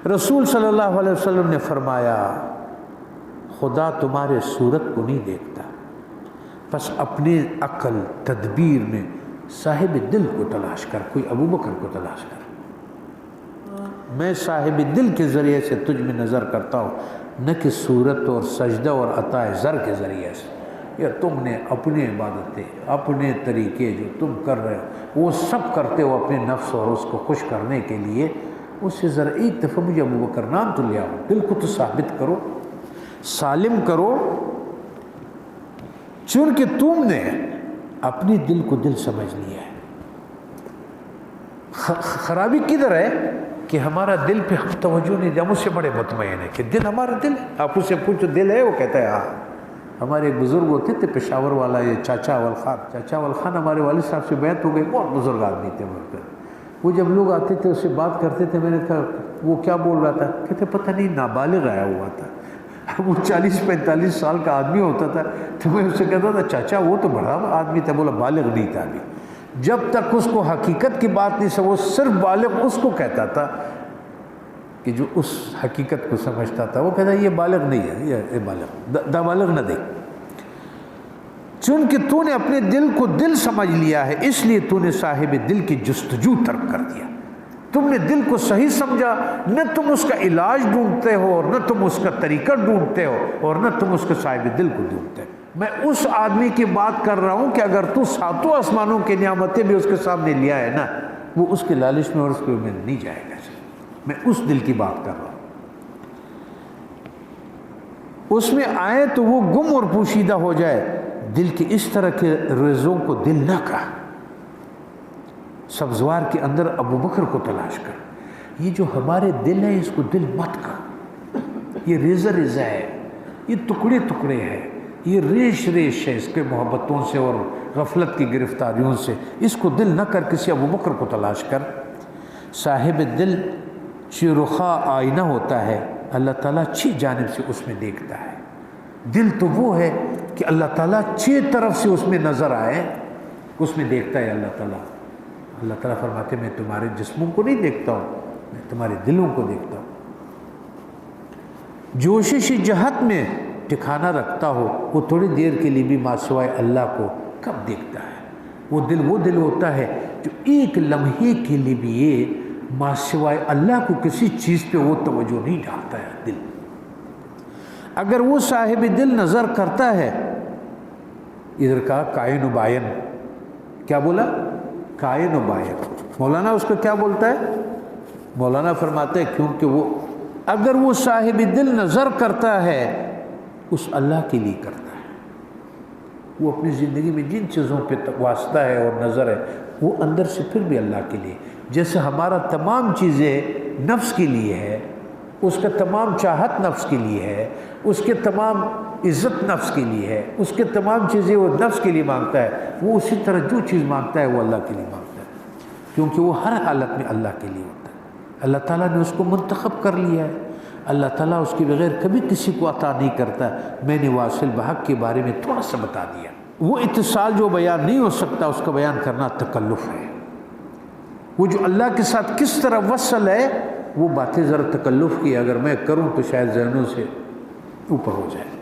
رسول صلی اللہ علیہ وسلم نے فرمایا خدا تمہارے صورت کو نہیں دیکھتا، بس اپنے عقل تدبیر میں صاحب دل کو تلاش کر، کوئی ابو بکر کو تلاش کر۔ میں صاحب دل کے ذریعے سے تجھ میں نظر کرتا ہوں، نہ کہ صورت اور سجدہ اور عطا زر کے ذریعے سے۔ یا تم نے اپنی عبادتیں، اپنے طریقے جو تم کر رہے ہو وہ سب کرتے ہو اپنے نفس اور اس کو خوش کرنے کے لیے، اس سے ذرا ایک دفعہ مجھے ابو بکر نام تو لے آؤ، دل کو تو ثابت کرو، سالم کرو۔ چونکہ تم نے اپنی دل کو دل سمجھ لیا ہے۔ خرابی کدھر ہے کہ ہمارا دل پہ ہم توجہ نہیں دیا، ہم اس سے بڑے مطمئن ہیں کہ دل ہمارا دل ہے۔ آپ اس سے پوچھو دل ہے، وہ کہتا ہے ہاں۔ ہمارے ایک بزرگ ہوتے تھے پشاور والا، یہ چاچا اول خان، چاچا اول خان ہمارے والد صاحب سے بیعت ہو گئی، بہت بزرگ آدمی تھے مر کر۔ وہ جب لوگ آتے تھے اس سے بات کرتے تھے، میں نے کہا وہ کیا بول رہا تھا؟ کہتے پتہ نہیں نابالغ آیا ہوا تھا۔ وہ 40-45 سال کا آدمی ہوتا تھا، تو میں اس سے کہتا تھا چاچا وہ تو بڑا آدمی تھا، بولا بالغ نہیں تھا ابھی۔ جب تک اس کو حقیقت کی بات نہیں سمجھ، وہ صرف بالغ اس کو کہتا تھا کہ جو اس حقیقت کو سمجھتا تھا، وہ کہتا یہ بالغ نہیں ہے، یہ بالغ دا بالغ نہ دے۔ چونکہ تو نے اپنے دل کو دل سمجھ لیا ہے، اس لیے تو نے صاحب دل کی جستجو ترک کر دیا۔ تم نے دل کو صحیح سمجھا، نہ تم اس کا علاج ڈھونڈتے ہو اور نہ تم اس کا طریقہ ڈھونڈتے ہو اور نہ تم اس کے صاحب دل کو ڈھونڈتے ہو۔ میں اس آدمی کی بات کر رہا ہوں کہ اگر تو ساتوں آسمانوں کی نعمتیں بھی اس کے سامنے لیا ہے نا، وہ اس کے لالچ میں اور اس کے میں نہیں جائے گا۔ میں اس دل کی بات کر رہا ہوں۔ اس میں آئے تو وہ گم اور پوشیدہ ہو جائے۔ دل کے اس طرح کے ریزوں کو دل نہ کہا۔ سبزوار کے اندر ابو بکر کو تلاش کر۔ یہ جو ہمارے دل ہے اس کو دل مت کر، یہ ریزہ ریزہ ہے، یہ ٹکڑے ٹکڑے ہے، یہ ریش ریش ہے اس کے محبتوں سے اور غفلت کی گرفتاریوں سے۔ اس کو دل نہ کر، کسی ابو بکر کو تلاش کر۔ صاحب دل چرخا آئینہ ہوتا ہے، اللہ تعالیٰ چھ جانب سے اس میں دیکھتا ہے۔ دل تو وہ ہے کہ اللہ تعالیٰ چھ طرف سے اس میں نظر آئے، اس میں دیکھتا ہے اللہ تعالیٰ۔ اللہ تعالیٰ فرماتے میں تمہارے جسموں کو نہیں دیکھتا ہوں، میں تمہارے دلوں کو دیکھتا ہوں۔ جوشش جہت میں ٹھکانہ رکھتا ہو، وہ تھوڑی دیر کے لیے بھی ما سوائے اللہ کو کب دیکھتا ہے؟ وہ دل ہوتا ہے جو ایک لمحے کے لیے بھی یہ ما سوائے اللہ کو کسی چیز پہ وہ توجہ نہیں ڈالتا ہے دل۔ اگر وہ صاحب دل نظر کرتا ہے، ادھر کہا کائن و بائن، کیا بولا؟ کائن و بائن۔ مولانا اس کو کیا بولتا ہے؟ مولانا فرماتے ہیں کیونکہ وہ اگر وہ صاحب دل نظر کرتا ہے اس اللہ کے لیے کرتا ہے۔ وہ اپنی زندگی میں جن چیزوں پہ واسطہ ہے اور نظر ہے وہ اندر سے پھر بھی اللہ کے لیے۔ جیسے ہمارا تمام چیزیں نفس کے لیے ہے، اس کا تمام چاہت نفس کے لیے ہے، اس کے تمام عزت نفس کے لیے ہے، اس کے تمام چیزیں وہ نفس کے لیے مانگتا ہے، وہ اسی طرح جو چیز مانگتا ہے وہ اللہ کے لیے مانگتا ہے، کیونکہ وہ ہر حالت میں اللہ کے لیے ہوتا ہے۔ اللہ تعالیٰ نے اس کو منتخب کر لیا ہے۔ اللہ تعالیٰ اس کے بغیر کبھی کسی کو عطا نہیں کرتا۔ میں نے واصل بحق کے بارے میں تھوڑا سا بتا دیا۔ وہ اتصال جو بیان نہیں ہو سکتا اس کا بیان کرنا تکلف ہے۔ وہ جو اللہ کے ساتھ کس طرح وصل ہے وہ باتیں ذرا تکلف کی، اگر میں کروں تو شاید ذہنوں سے اوپر ہو جائے۔